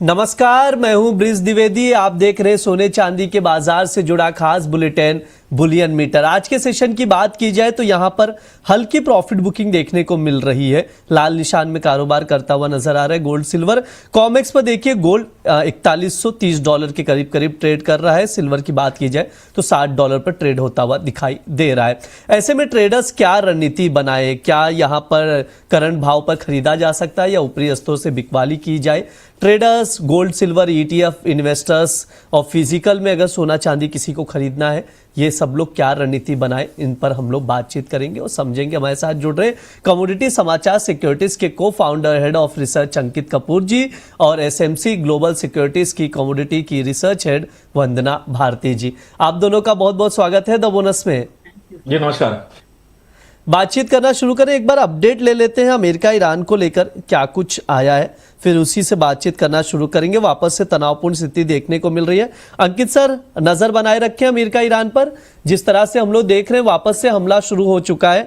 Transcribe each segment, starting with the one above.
नमस्कार, मैं हूं ब्रिज द्विवेदी। आप देख रहे हैं सोने चांदी के बाजार से जुड़ा खास बुलेटिन बुलियन मीटर। आज के सेशन की बात की जाए तो यहां पर हल्की प्रॉफिट बुकिंग देखने को मिल रही है। लाल निशान में कारोबार करता हुआ नजर आ रहा है गोल्ड सिल्वर। कॉमेक्स पर देखिए गोल्ड $4130 के करीब करीब ट्रेड कर रहा है। सिल्वर की बात की जाए तो $60 पर ट्रेड होता हुआ दिखाई दे रहा है। ऐसे में ट्रेडर्स क्या रणनीति बनाए? क्या यहाँ पर करंट भाव पर खरीदा जा सकता है या ऊपरी स्तरों से बिकवाली की जाए? Traders, gold silver, ETF investors और फिजिकल में अगर सोना चांदी किसी को खरीदना है, ये सब लोग क्या रणनीति बनाए, इन पर हम लोग बातचीत करेंगे और समझेंगे। हमारे साथ जुड़ रहे कमोडिटी समाचार सिक्योरिटीज के को फाउंडर हेड ऑफ रिसर्च अंकित कपूर जी और SMC ग्लोबल सिक्योरिटीज की कमोडिटी की रिसर्च हेड वंदना भारती जी। आप दोनों का बहुत बहुत स्वागत है द बोनस में। जी नमस्कार। बातचीत करना शुरू करें, एक बार अपडेट ले लेते हैं अमेरिका ईरान को लेकर क्या कुछ आया है, फिर उसी से बातचीत करना शुरू करेंगे। वापस से तनावपूर्ण स्थिति देखने को मिल रही है। अंकित सर, नजर बनाए रखें अमेरिका ईरान पर। जिस तरह से हम लोग देख रहे हैं वापस से हमला शुरू हो चुका है।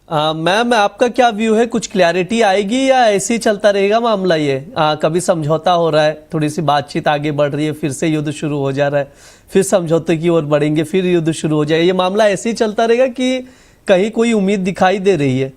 मैम, आपका क्या व्यू है? कुछ क्लैरिटी आएगी या ऐसे ही चलता रहेगा मामला? ये कभी समझौता हो रहा है, थोड़ी सी बातचीत आगे बढ़ रही है, फिर से युद्ध शुरू हो जा रहा है, फिर समझौते की ओर बढ़ेंगे, फिर युद्ध शुरू हो जाए। ये मामला ऐसे ही चलता रहेगा कि कहीं कोई उम्मीद दिखाई दे रही है?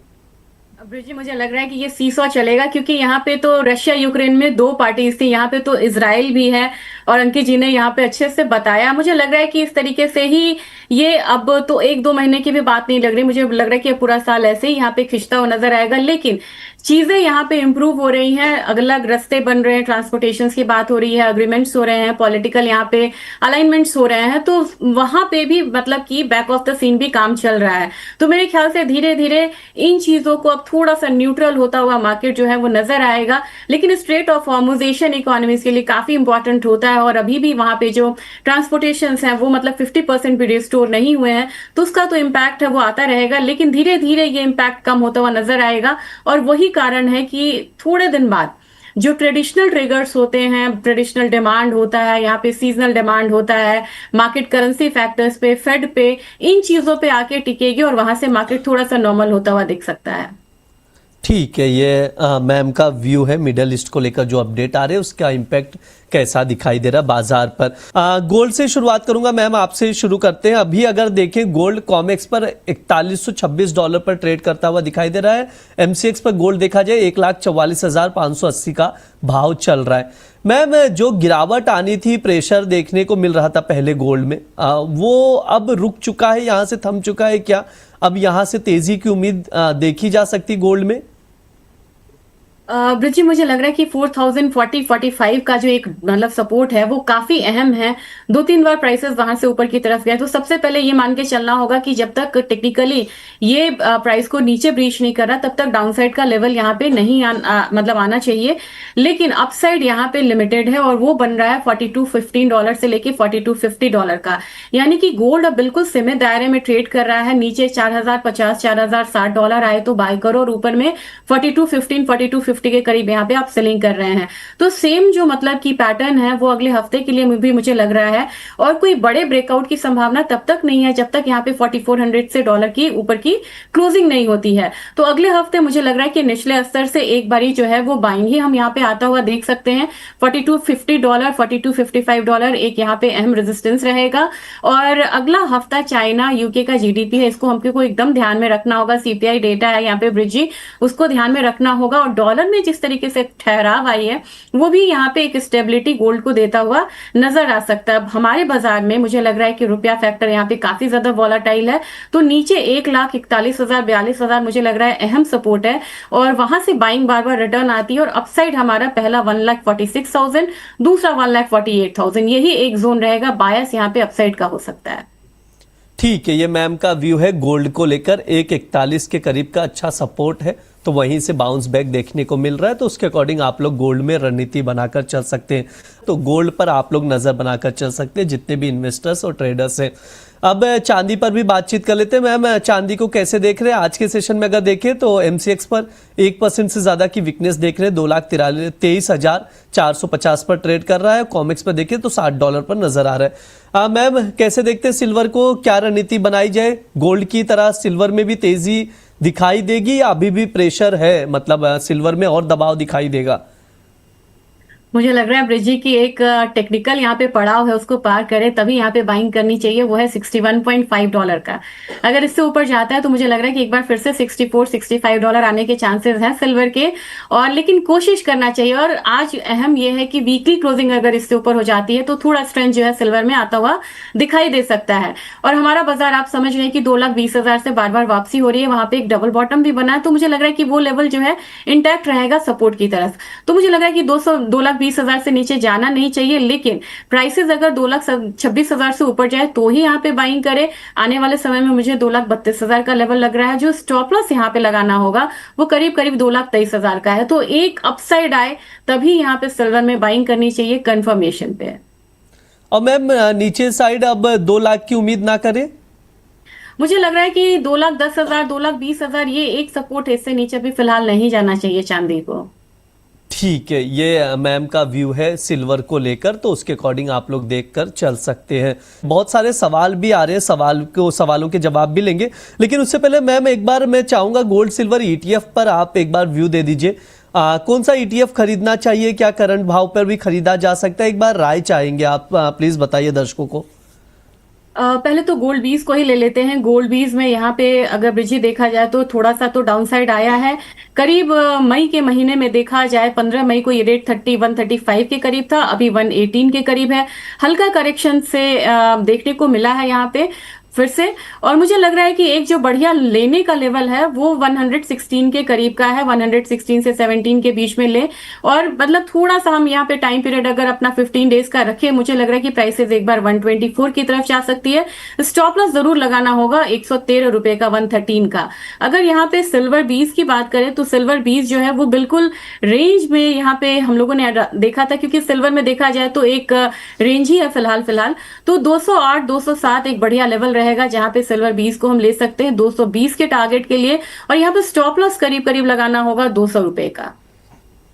ब्रिजी, मुझे लग रहा है कि ये सीसॉ चलेगा, क्योंकि यहाँ पे तो रशिया यूक्रेन में दो पार्टीज थी, यहाँ पे तो इजराइल भी है और अंकित जी ने यहाँ पे अच्छे से बताया। मुझे लग रहा है कि इस तरीके से ही ये अब तो 1-2 महीने की भी बात नहीं लग रही। मुझे लग रहा है कि पूरा साल ऐसे ही यहाँ पे खिंचता हुआ नजर आएगा। लेकिन चीजें यहाँ पे इंप्रूव हो रही हैं, अलग रास्ते बन रहे हैं, ट्रांसपोर्टेशन की बात हो रही है, अग्रीमेंट्स हो रहे हैं, पॉलिटिकल यहाँ पे अलाइनमेंट्स हो रहे हैं, तो वहां पे भी मतलब कि बैक ऑफ द सीन भी काम चल रहा है। तो मेरे ख्याल से धीरे धीरे इन चीजों को अब थोड़ा सा न्यूट्रल होता हुआ मार्केट जो है वो नजर आएगा। लेकिन straight of Hormuz Asian economies के लिए काफी इंपॉर्टेंट होता है और अभी भी वहां पे जो ट्रांसपोर्टेशन है वो मतलब 50% भी रिस्टोर नहीं हुए हैं, तो उसका तो इम्पैक्ट है वो आता रहेगा। लेकिन धीरे धीरे ये इम्पैक्ट कम होता हुआ नजर आएगा और वही कारण है कि थोड़े दिन बाद जो ट्रेडिशनल ट्रिगर्स होते हैं, ट्रेडिशनल डिमांड होता है, यहाँ पे सीजनल डिमांड होता है, मार्केट करेंसी फैक्टर्स पे, फेड पे, इन चीजों पे आके टिकेगी और वहां से मार्केट थोड़ा सा नॉर्मल होता हुआ दिख सकता है। ठीक है, ये मैम का व्यू है मिडल ईस्ट को लेकर जो अपडेट आ रहे हैं उसका इम्पैक्ट कैसा दिखाई दे रहा है बाजार पर। गोल्ड से शुरुआत करूंगा। मैम, आपसे शुरू करते हैं। अभी अगर देखें गोल्ड कॉमेक्स पर $4126 पर ट्रेड करता हुआ दिखाई दे रहा है। MCX पर गोल्ड देखा जाए 1,44,580 का भाव चल रहा है। मैम, जो गिरावट आनी थी, प्रेशर देखने को मिल रहा था पहले गोल्ड में, वो अब रुक चुका है, यहाँ से थम चुका है क्या? अब यहाँ से तेजी की उम्मीद देखी जा सकती गोल्ड में? ब्रिजी, मुझे लग रहा है कि 4040-45 का जो एक मतलब सपोर्ट है वो काफी अहम है। 2-3 बार प्राइसेस वहां से ऊपर की तरफ गए, तो सबसे पहले ये मान के चलना होगा कि जब तक टेक्निकली ये प्राइस को नीचे ब्रीच नहीं कर रहा तब तक डाउनसाइड का लेवल यहाँ पे नहीं मतलब आना चाहिए। लेकिन अपसाइड यहाँ पे लिमिटेड है और वो बन रहा है $4215 से लेके $4250 का। यानी कि गोल्ड अब बिल्कुल सीमित दायरे में ट्रेड कर रहा है। नीचे $4050-4060 आए तो बाय करो और ऊपर में 4215-4250 के करीब यहाँ पे आप सेलिंग कर रहे हैं। तो सेम जो मतलब की पैटर्न है वो अगले हफ्ते के लिए भी मुझे लग रहा है और कोई बड़े ब्रेकआउट की संभावना तब तक नहीं है जब तक यहाँ पे 4400 से डॉलर की ऊपर की क्लोजिंग नहीं होती है। तो अगले हफ्ते मुझे लग रहा है कि निचले स्तर से एक बारी जो है वो बाइंग ही हम यहाँ पे आता हुआ देख सकते हैं। $4250, $4255 एक यहाँ पे अहम रेजिस्टेंस रहेगा। और अगला हफ्ता चाइना यूके का GDP है, इसको हमको एकदम ध्यान में रखना होगा। CPI डेटा है यहाँ पे ब्रिजी, उसको ध्यान में रखना होगा। और डॉलर में जिस तरीके से ठहराव आई है वो भी यहाँ पे एक स्टेबिलिटी गोल्ड को देता हुआ नजर आ सकता है। हमारे बाजार में मुझे लग रहा है कि रुपया फैक्टर यहाँ पे काफी ज्यादा वॉलेटाइल है, तो नीचे 1,41,000-42,000 मुझे लग रहा है अहम सपोर्ट है और वहां से बाइंग बार बार रिटर्न आती है। और अपसाइड हमारा पहला 1,46,000, दूसरा 1,48,000, यही एक जोन रहेगा। बायस यहाँ पे अपसाइड का हो सकता है। ठीक है, ये मैम का व्यू है गोल्ड को लेकर। 1,41 के करीब का अच्छा सपोर्ट है, तो वहीं से बाउंस बैक देखने को मिल रहा है। तो उसके अकॉर्डिंग आप लोग गोल्ड में रणनीति बनाकर चल सकते हैं। तो गोल्ड पर आप लोग नजर बनाकर चल सकते हैं जितने भी इन्वेस्टर्स और ट्रेडर्स हैं। अब चांदी पर भी बातचीत कर लेते हैं। मैम, चांदी को कैसे देख रहे हैं? आज के सेशन में अगर देखें तो MCX पर 1% से ज्यादा की वीकनेस देख रहे हैं। 2,23,450 पर ट्रेड कर रहा है। कॉमेक्स पर देखें तो $60 पर नजर आ रहा है। मैम, कैसे देखते हैं सिल्वर को? क्या रणनीति बनाई जाए? गोल्ड की तरह सिल्वर में भी तेजी दिखाई देगी या अभी भी प्रेशर है, मतलब सिल्वर में और दबाव दिखाई देगा? मुझे लग रहा है ब्रिजी की एक टेक्निकल यहाँ पे पड़ाव है, उसको पार करे तभी यहाँ पे बाइंग करनी चाहिए, वो है $61.5 का। अगर इससे ऊपर जाता है तो मुझे लग रहा है कि एक बार फिर से $64-65 आने के चांसेस हैं सिल्वर के, और लेकिन कोशिश करना चाहिए। और आज अहम यह है कि वीकली क्लोजिंग अगर इससे ऊपर हो जाती है तो थोड़ा स्ट्रेंथ जो है सिल्वर में आता हुआ दिखाई दे सकता है। और हमारा बाजार आप समझ रहे हैं कि 2,20,000 से बार बार वापसी हो रही है, वहां पे एक डबल बॉटम भी बना है, तो मुझे लग रहा है कि वो लेवल जो है इंटैक्ट रहेगा सपोर्ट की तरफ। तो मुझे लग रहा है कि 2,20,000 से नीचे जाना नहीं चाहिए, लेकिन प्राइसेस अगर 2,26,000 से ऊपर जाए तो ही यहाँ पे बाइंग करे। आने वाले समय में मुझे 2,32,000 का लेवल लग रहा है। जो स्टॉप लॉस यहाँ पे लगाना होगा वो करीब करीब 2,23,000 का है। तो एक अपसाइड आए तभी यहाँ पे सिल्वर में बाइंग करनी चाहिए कंफर्मेशन पे। और मैम नीचे साइड अब 2 लाख की उम्मीद ना करें? मुझे लग रहा है कि 2,10,000 2,20,000 ये एक सपोर्ट है, इससे नीचे भी फिलहाल नहीं जाना चाहिए चांदी को। ठीक है, ये मैम का व्यू है सिल्वर को लेकर, तो उसके अकॉर्डिंग आप लोग देखकर चल सकते हैं। बहुत सारे सवाल भी आ रहे हैं, सवालों के जवाब भी लेंगे, लेकिन उससे पहले मैम एक बार मैं चाहूंगा गोल्ड सिल्वर ईटीएफ पर आप एक बार व्यू दे दीजिए। कौन सा ईटीएफ खरीदना चाहिए, क्या करंट भाव पर भी खरीदा जा सकता है, एक बार राय चाहेंगे आप, प्लीज बताइए दर्शकों को। पहले तो गोल्ड बीज को ही ले लेते हैं। गोल्ड बीज में यहाँ पे अगर ब्रिजी देखा जाए तो थोड़ा सा तो डाउनसाइड आया है। करीब मई के महीने में देखा जाए 15 मई को ये रेट 135 के करीब था, अभी 118 के करीब है। हल्का करेक्शन से देखने को मिला है यहाँ पे फिर से। और मुझे लग रहा है कि एक जो बढ़िया लेने का लेवल है वो 116 के करीब का है, 116 से 17 के बीच में ले। और मतलब थोड़ा सा हम यहाँ पे टाइम पीरियड अगर अपना 15 डेज का रखें, मुझे लग रहा है कि प्राइसेस एक बार 124 की तरफ जा सकती है। स्टॉप लॉस जरूर लगाना होगा 113 रुपए का 113 का। अगर यहाँ पे सिल्वर बीज की बात करें तो सिल्वर बीज जो है वो बिल्कुल रेंज में यहाँ पे हम लोगों ने देखा था, क्योंकि सिल्वर में देखा जाए तो एक रेंज ही है फिलहाल। तो 208 207 एक बढ़िया लेवल रहेगा जहां पे सिल्वर 20 को हम ले सकते हैं 220 के टारगेट के लिए। और यहाँ पे स्टॉप लॉस करीब करीब लगाना होगा 200 रुपए का।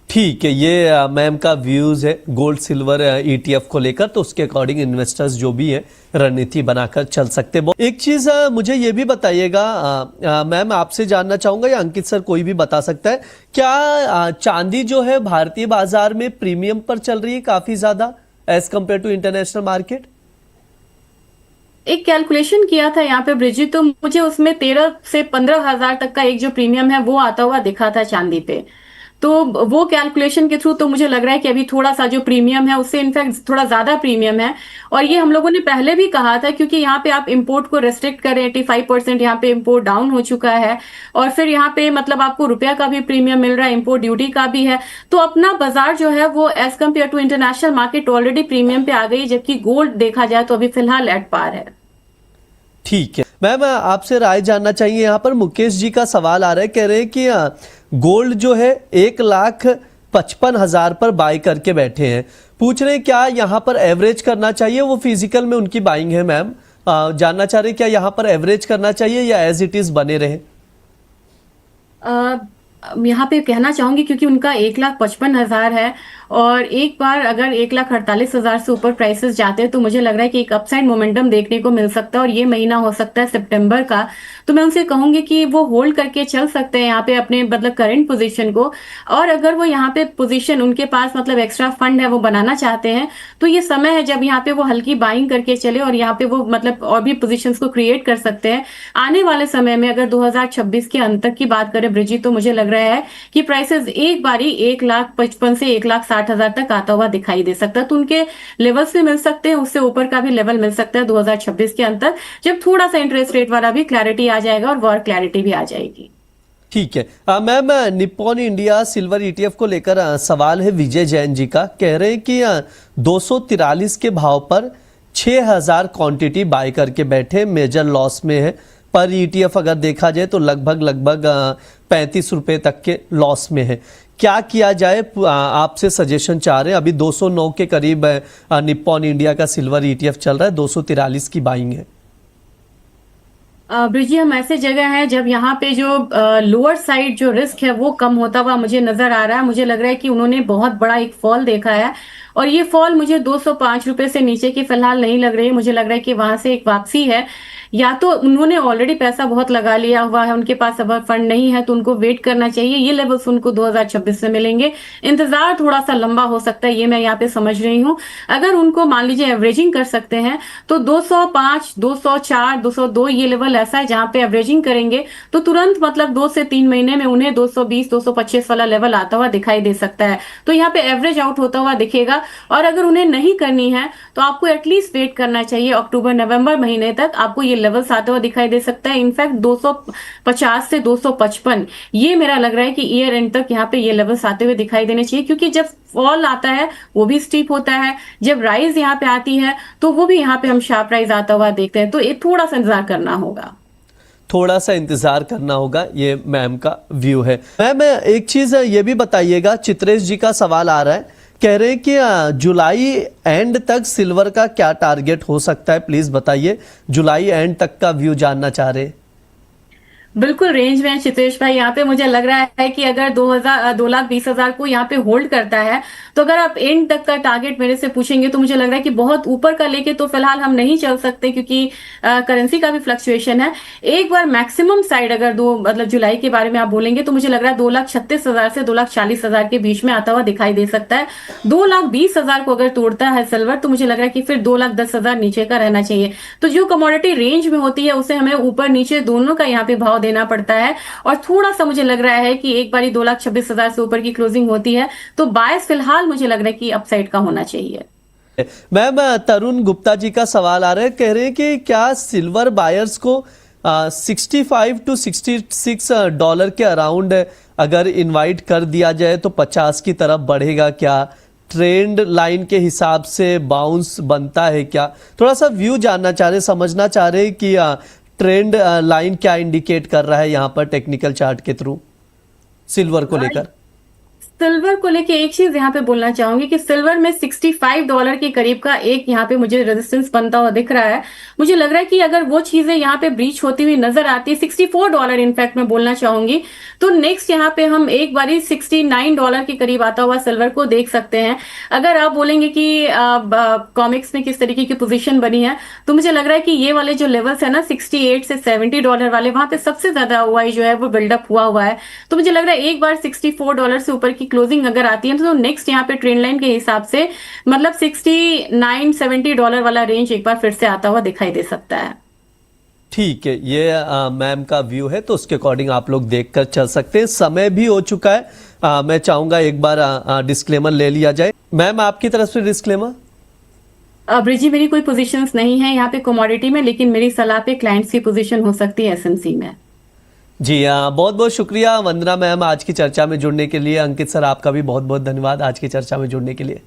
ठीक है, ये मैम का व्यूज है गोल्ड सिल्वर ईटीएफ को लेकर, तो उसके अकॉर्डिंग इन्वेस्टर्स जो भी है रणनीति बनाकर चल सकते हैं। एक चीज मुझे ये भी बताइएगा मैम, आपसे जानना चाहूंगा या अंकित सर कोई भी बता सकता है, क्या चांदी जो है भारतीय बाजार में प्रीमियम पर चल रही है काफी ज्यादा as compare to international market? एक कैलकुलेशन किया था यहाँ पे ब्रिजी, तो मुझे उसमें 13 से 15,000 तक का एक जो प्रीमियम है वो आता हुआ दिखा था चांदी पे। तो वो कैलकुलेशन के थ्रू तो मुझे लग रहा है कि अभी थोड़ा सा जो प्रीमियम है उससे इनफैक्ट थोड़ा ज्यादा प्रीमियम है। और ये हम लोगों ने पहले भी कहा था, क्योंकि यहाँ पे आप इंपोर्ट को रेस्ट्रिक्ट करें, 85% यहाँ पे इंपोर्ट डाउन हो चुका है। और फिर यहाँ पे मतलब आपको रुपया का भी प्रीमियम मिल रहा है, इंपोर्ट ड्यूटी का भी है। तो अपना बाजार जो है वो as compare to international market already premium पे आ गई, जबकि गोल्ड देखा जाए तो अभी फिलहाल एट पार है। ठीक है मैम, आपसे राय जानना चाहिए। यहाँ पर मुकेश जी का सवाल आ रहा है, कह रहे हैं कि गोल्ड जो है 1,55,000 पर बाई करके बैठे हैं, पूछ रहे हैं क्या यहाँ पर एवरेज करना चाहिए, वो फिजिकल में उनकी बाइंग है मैम, जानना चाह रहे हैं क्या यहाँ पर एवरेज करना चाहिए या एज इट इज बने रहे? यहाँ पे कहना चाहूंगी क्योंकि उनका 1,55,000 है, और एक बार अगर 1,48,000 से ऊपर प्राइसेस जाते हैं तो मुझे लग रहा है कि एक अपसाइड मोमेंटम देखने को मिल सकता है, और ये महीना हो सकता है सितंबर का। तो मैं उनसे कहूंगी कि वो होल्ड करके चल सकते हैं यहाँ पे अपने मतलब करंट पोजीशन को। और अगर वो यहाँ पे पोजीशन उनके पास मतलब एक्स्ट्रा फंड है वो बनाना चाहते हैं तो ये समय है जब यहाँ पे वो हल्की बाइंग करके चले, और यहाँ पे वो मतलब और भी पोजीशंस को क्रिएट कर सकते हैं आने वाले समय में। अगर 2026 के अंत तक की बात करें ब्रिजी, तो मुझे लग रहा है कि प्राइसेस एक बारी 1,55,000 से 1,60,000 तक आता हुआ दिखाई दे सकता है। तो उनके लेवल्स भी मिल सकते हैं, उससे ऊपर का भी लेवल मिल सकता है 2026 के अंत तक, जब थोड़ा सा इंटरेस्ट रेट वाला भी क्लैरिटी आ जाएगा और वॉर क्लैरिटी भी आ जाएगी। ठीक है ma'am, Nippon India silver ETF को लेकर सवाल है विजय जैन जी का, कह रहे हैं कि 243 के भाव पर 6,000 क्वांटिटी बाय करके बैठे, मेजर लॉस में है। पर ईटीएफ अगर देखा जाए तो लगभग 35 रुपए तक के लॉस में है। क्या किया जाए, आपसे सजेशन चाह रहे हैं। अभी 209 के करीब निप्पॉन इंडिया का सिल्वर ईटीएफ चल रहा है, 243 की बाइंग है। ब्रिजी, हम ऐसे जगह है जब यहाँ पे जो लोअर साइड जो रिस्क है वो कम होता हुआ मुझे नजर आ रहा है। मुझे लग रहा है कि उन्होंने बहुत बड़ा एक फॉल देखा है, और ये फॉल मुझे 205 रुपए से नीचे की फिलहाल नहीं लग रही है। मुझे लग रहा है कि वहां से एक वापसी है, या तो उन्होंने ऑलरेडी पैसा बहुत लगा लिया हुआ है, उनके पास अब फंड नहीं है, तो उनको वेट करना चाहिए। ये लेवल्स उनको 2026 में मिलेंगे। इंतजार थोड़ा सा लंबा हो सकता है, ये मैं यहाँ पे समझ रही हूँ। अगर उनको मान लीजिए एवरेजिंग कर सकते हैं तो 205, 204, 202 ये लेवल ऐसा है जहां पे एवरेजिंग करेंगे तो तुरंत मतलब 2 से 3 महीने में उन्हें 220, 225 वाला लेवल आता हुआ दिखाई दे सकता है। तो यहाँ पे एवरेज आउट होता हुआ दिखेगा। और अगर उन्हें नहीं करनी है तो आपको एटलीस्ट वेट करना चाहिए, अक्टूबर नवंबर महीने तक आपको ये लेवल्स आते हुए दिखाई दे सकता है। इनफैक्ट 250 से 255 ये मेरा लग रहा है कि ईयर एंड तक यहाँ पे ये लेवल्स आते हुए दिखाई देने चाहिए, क्योंकि जब फॉल आता है वो भी स्टीप होता है, जब राइज यहाँ पे आती है तो वो भी यहाँ पे हम शार्प राइज आता हुआ देखते हैं। तो ये थोड़ा सा इंतजार करना होगा, थोड़ा सा इंतजार करना होगा, ये मैम का व्यू है। मैम एक चीज ये भी बताइएगा, चित्रेश जी का सवाल आ रहा है, कह रहे हैं कि जुलाई एंड तक सिल्वर का क्या टारगेट हो सकता है, प्लीज बताइए। जुलाई एंड तक का व्यू जानना चाह रहे हैं। बिल्कुल रेंज में है चित्रेश भाई। यहाँ पे मुझे लग रहा है कि अगर 2,20,000 को यहाँ पे होल्ड करता है तो अगर आप एंड तक का टारगेट मेरे से पूछेंगे तो मुझे लग रहा है कि बहुत ऊपर का लेके तो फिलहाल हम नहीं चल सकते, क्योंकि करेंसी का भी फ्लक्चुएशन है। एक बार मैक्सिमम साइड अगर मतलब जुलाई के बारे में आप बोलेंगे तो मुझे लग रहा है 2,36,000 से 2,40,000 के बीच में आता हुआ दिखाई दे सकता है। 2,20,000 को अगर तोड़ता है सिल्वर तो मुझे लग रहा है कि फिर 2,10,000 नीचे का रहना चाहिए। तो जो कमोडिटी रेंज में होती है उसे हमें ऊपर नीचे दोनों का यहाँ पे भाव देना पड़ता है। और थोड़ा सा मुझे लग रहा है कि एक बारी 2,26,000 से ऊपर की क्लोजिंग होती है तो बायस फिलहाल मुझे लग रहा है कि अपसाइड का होना चाहिए। मैम तरुण गुप्ता जी का सवाल आ रहा है, कह रहे हैं कि क्या सिल्वर बायर्स को 65 टू 66 डॉलर के अराउंड अगर इनवाइट कर दिया जाए तो 50 की तरफ बढ़ेगा क्या? ट्रेंड लाइन के हिसाब से बाउंस बनता है क्या? थोड़ा सा व्यू जानना चाह रहे, समझना चाह रहे कि ट्रेंड लाइन क्या इंडिकेट कर रहा है यहाँ पर टेक्निकल चार्ट के थ्रू सिल्वर को लेकर। सिल्वर को लेके एक चीज यहाँ पे बोलना चाहूंगी कि सिल्वर में $65 के करीब का एक यहाँ पे मुझे रेजिस्टेंस बनता हुआ दिख रहा है। मुझे लग रहा है कि अगर वो चीजें यहाँ पे ब्रीच होती हुई नजर आती है, $64 इनफैक्ट मैं बोलना चाहूंगी, तो नेक्स्ट यहाँ पे हम एक बारी $69 के करीब आता हुआ सिल्वर को देख सकते हैं। अगर आप बोलेंगे कि कॉमिक्स में किस तरीके की पोजीशन बनी है तो मुझे लग रहा है कि ये वाले जो लेवल्स है ना 68 से $70 वाले, वहां पे सबसे ज्यादा OI जो है वो बिल्डअप हुआ है। तो मुझे लग रहा है एक बार $64 से ऊपर की क्लोजिंग अगर आती है तो नेक्स्ट यहाँ पे ट्रेंड लाइन के हिसाब से मतलब $69-70 वाला रेंज एक बार फिर से आता हुआ दिखाई दे सकता है। ठीक है, ये मैम का व्यू है तो उसके अकॉर्डिंग आप लोग देखकर चल सकते हैं। समय भी हो चुका है, मैं चाहूंगा एक बार डिस्क्लेमर ले लिया जाए। मैम आपकी तरफ से डिस्क्लेमर। ब्रिजी मेरी कोई पोजीशंस नहीं है यहाँ पे कमोडिटी में, लेकिन मेरी सलाह पे क्लाइंट्स की पोजीशन हो सकती है एसएमसी में। जी बहुत बहुत शुक्रिया वंदना मैम आज की चर्चा में जुड़ने के लिए। अंकित सर आपका भी बहुत बहुत धन्यवाद आज की चर्चा में जुड़ने के लिए।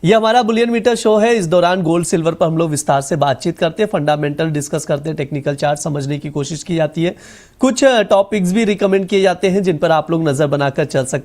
ये हमारा बुलियन मीटर शो है। इस दौरान गोल्ड सिल्वर पर हम लोग विस्तार से बातचीत करते हैं, फंडामेंटल डिस्कस करते हैं, टेक्निकल चार्ट समझने की कोशिश की जाती है, कुछ टॉपिक्स भी रिकमेंड किए जाते हैं जिन पर आप लोग नजर बनाकर चल सकते हैं।